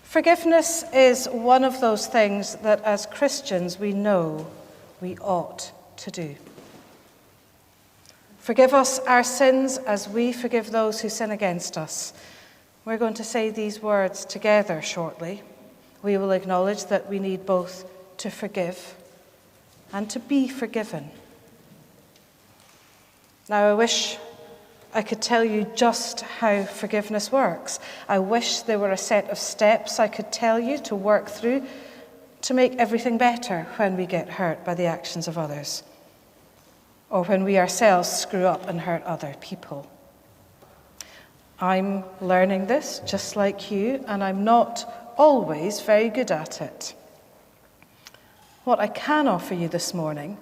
Forgiveness is one of those things that as Christians we know we ought to do. Forgive us our sins as we forgive those who sin against us. We're going to say these words together shortly. We will acknowledge that we need both to forgive and to be forgiven. Now, I wish I could tell you just how forgiveness works. I wish there were a set of steps I could tell you to work through to make everything better when we get hurt by the actions of others, or when we ourselves screw up and hurt other people. I'm learning this just like you, and I'm not always very good at it. What I can offer you this morning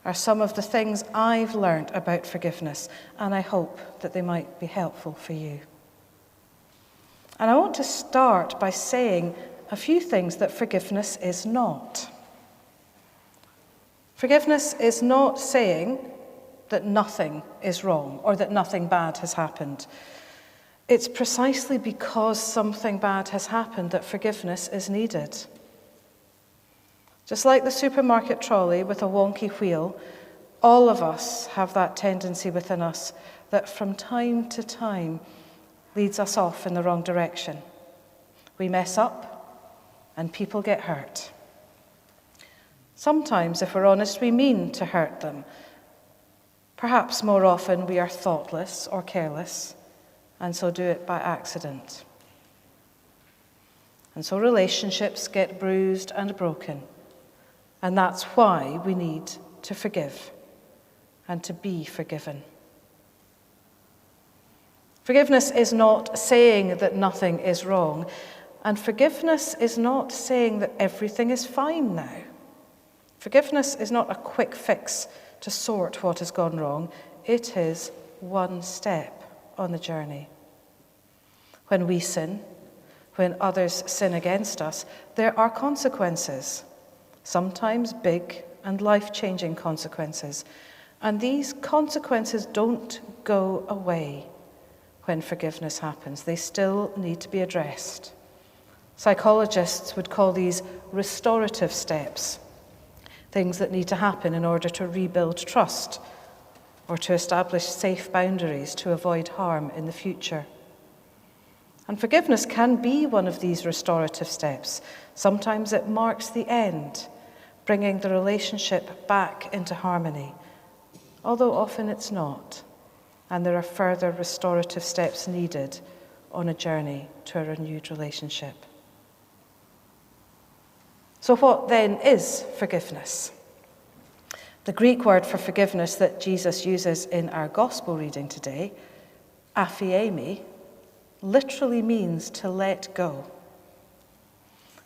are some of the things I've learned about forgiveness, and I hope that they might be helpful for you. And I want to start by saying a few things that forgiveness is not. Forgiveness is not saying that nothing is wrong or that nothing bad has happened. It's precisely because something bad has happened that forgiveness is needed. Just like the supermarket trolley with a wonky wheel, all of us have that tendency within us that from time to time leads us off in the wrong direction. We mess up and people get hurt. Sometimes, if we're honest, we mean to hurt them. Perhaps more often we are thoughtless or careless, and so do it by accident. And so relationships get bruised and broken. And that's why we need to forgive and to be forgiven. Forgiveness is not saying that nothing is wrong, and forgiveness is not saying that everything is fine now. Forgiveness is not a quick fix to sort what has gone wrong. It is one step on the journey. When we sin, when others sin against us, there are consequences. Sometimes big and life-changing consequences. And these consequences don't go away when forgiveness happens. They still need to be addressed. Psychologists would call these restorative steps, things that need to happen in order to rebuild trust or to establish safe boundaries to avoid harm in the future. And forgiveness can be one of these restorative steps. Sometimes it marks the end, bringing the relationship back into harmony, although often it's not, and there are further restorative steps needed on a journey to a renewed relationship. So what then is forgiveness? The Greek word for forgiveness that Jesus uses in our gospel reading today, aphiemi, literally means to let go.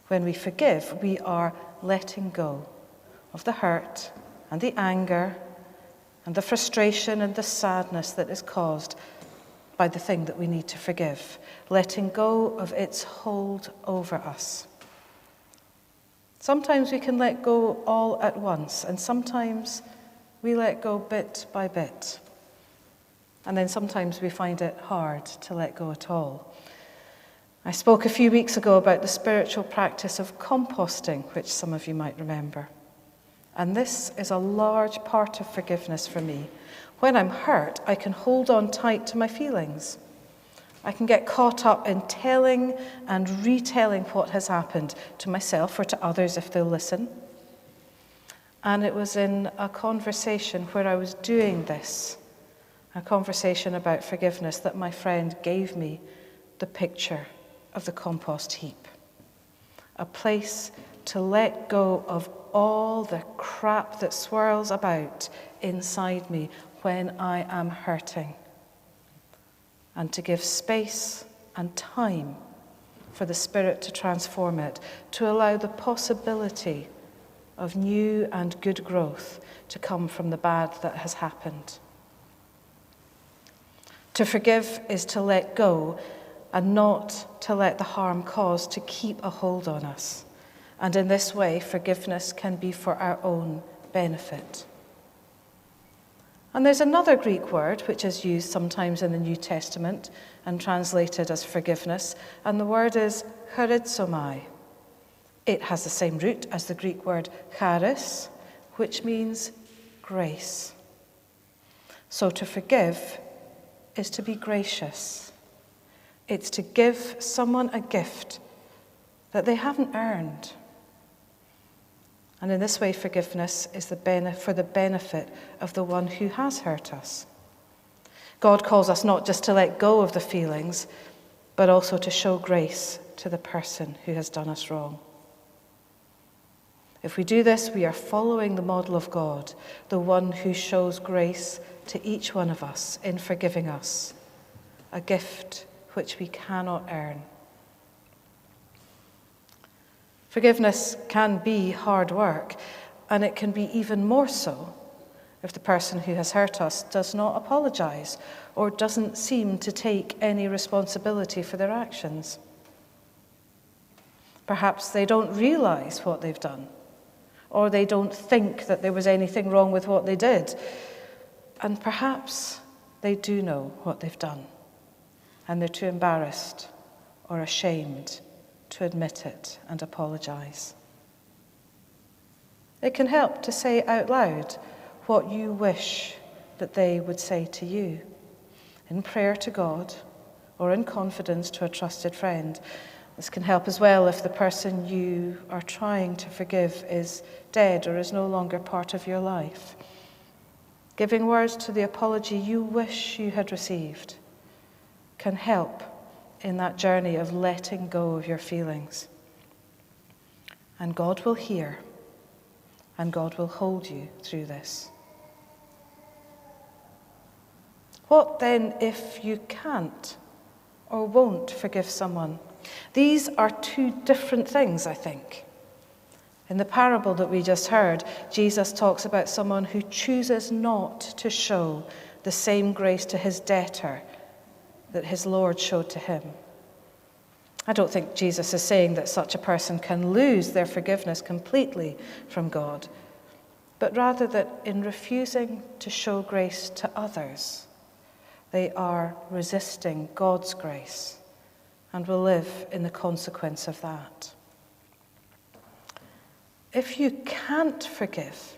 When we forgive, we are letting go of the hurt and the anger and the frustration and the sadness that is caused by the thing that we need to forgive, letting go of its hold over us. Sometimes we can let go all at once, and sometimes we let go bit by bit. And then sometimes we find it hard to let go at all. I spoke a few weeks ago about the spiritual practice of composting, which some of you might remember. And this is a large part of forgiveness for me. When I'm hurt, I can hold on tight to my feelings. I can get caught up in telling and retelling what has happened to myself or to others if they'll listen. And it was in a conversation where I was doing this, a conversation about forgiveness, that my friend gave me the picture of the compost heap. A place to let go of all the crap that swirls about inside me when I am hurting. And to give space and time for the Spirit to transform it, to allow the possibility of new and good growth to come from the bad that has happened. To forgive is to let go and not to let the harm caused to keep a hold on us. And in this way, forgiveness can be for our own benefit. And there's another Greek word which is used sometimes in the New Testament and translated as forgiveness, and the word is charizomai. It has the same root as the Greek word charis, which means grace. So to forgive is to be gracious. It's to give someone a gift that they haven't earned. And in this way, forgiveness is for the benefit of the one who has hurt us. God calls us not just to let go of the feelings, but also to show grace to the person who has done us wrong. If we do this, we are following the model of God, the one who shows grace to each one of us in forgiving us, a gift which we cannot earn. Forgiveness can be hard work, and it can be even more so if the person who has hurt us does not apologize or doesn't seem to take any responsibility for their actions. Perhaps they don't realize what they've done, or they don't think that there was anything wrong with what they did. And perhaps they do know what they've done, and they're too embarrassed or ashamed to admit it and apologize. It can help to say out loud what you wish that they would say to you, in prayer to God or in confidence to a trusted friend. This can help as well if the person you are trying to forgive is dead or is no longer part of your life. Giving words to the apology you wish you had received can help in that journey of letting go of your feelings. And God will hear, and God will hold you through this. What then if you can't or won't forgive someone? These are two different things, I think. In the parable that we just heard, Jesus talks about someone who chooses not to show the same grace to his debtor that his Lord showed to him. I don't think Jesus is saying that such a person can lose their forgiveness completely from God, but rather that in refusing to show grace to others, they are resisting God's grace and will live in the consequence of that. If you can't forgive,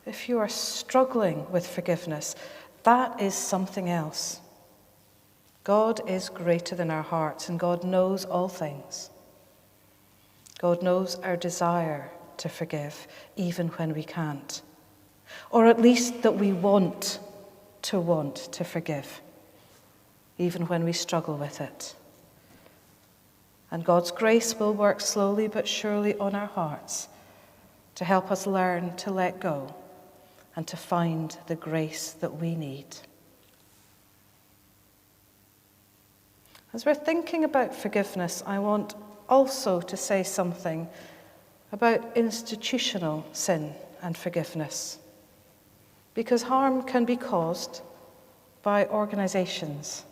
if you are struggling with forgiveness, that is something else. God is greater than our hearts, and God knows all things. God knows our desire to forgive, even when we can't. Or at least that we want to forgive, even when we struggle with it. And God's grace will work slowly but surely on our hearts to help us learn to let go and to find the grace that we need. As we're thinking about forgiveness, I want also to say something about institutional sin and forgiveness, because harm can be caused by organizations.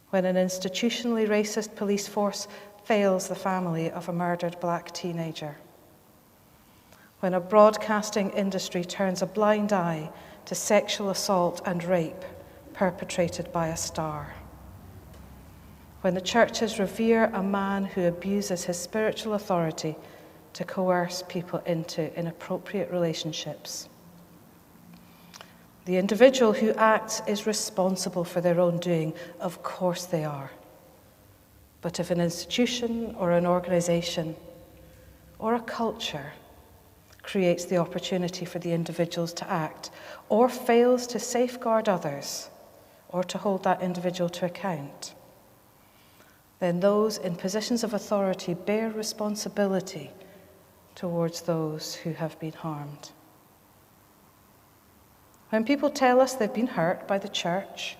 When an institutionally racist police force fails the family of a murdered black teenager. When a broadcasting industry turns a blind eye to sexual assault and rape perpetrated by a star. When the churches revere a man who abuses his spiritual authority to coerce people into inappropriate relationships. The individual who acts is responsible for their own doing. Of course they are. But if an institution or an organization or a culture creates the opportunity for the individuals to act, or fails to safeguard others, or to hold that individual to account, then those in positions of authority bear responsibility towards those who have been harmed. When people tell us they've been hurt by the church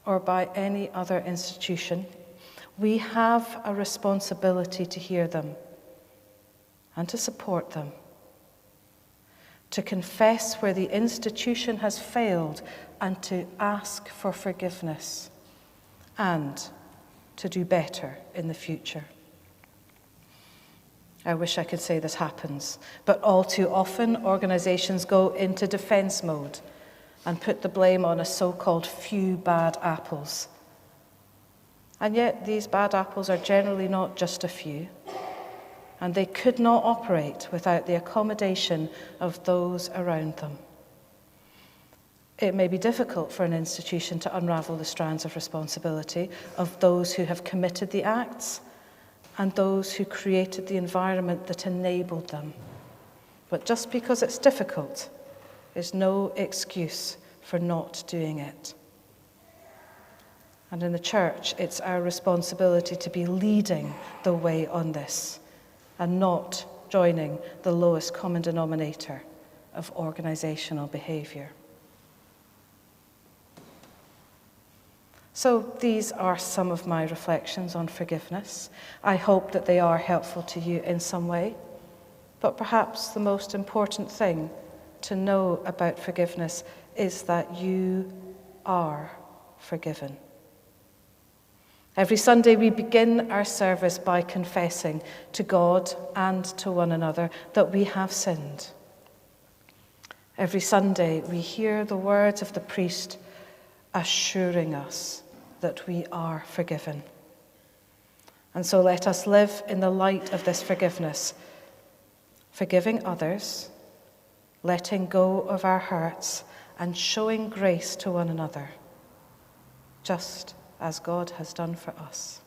or by any other institution, we have a responsibility to hear them and to support them, to confess where the institution has failed and to ask for forgiveness, and to do better in the future. I wish I could say this happens, but all too often organizations go into defense mode and put the blame on a so-called few bad apples. And yet these bad apples are generally not just a few, and they could not operate without the accommodation of those around them. It may be difficult for an institution to unravel the strands of responsibility of those who have committed the acts and those who created the environment that enabled them. But just because it's difficult is no excuse for not doing it. And in the church, it's our responsibility to be leading the way on this and not joining the lowest common denominator of organizational behavior. So these are some of my reflections on forgiveness. I hope that they are helpful to you in some way. But perhaps the most important thing to know about forgiveness is that you are forgiven. Every Sunday we begin our service by confessing to God and to one another that we have sinned. Every Sunday we hear the words of the priest assuring us that we are forgiven. And so let us live in the light of this forgiveness, forgiving others, letting go of our hurts, and showing grace to one another, just as God has done for us.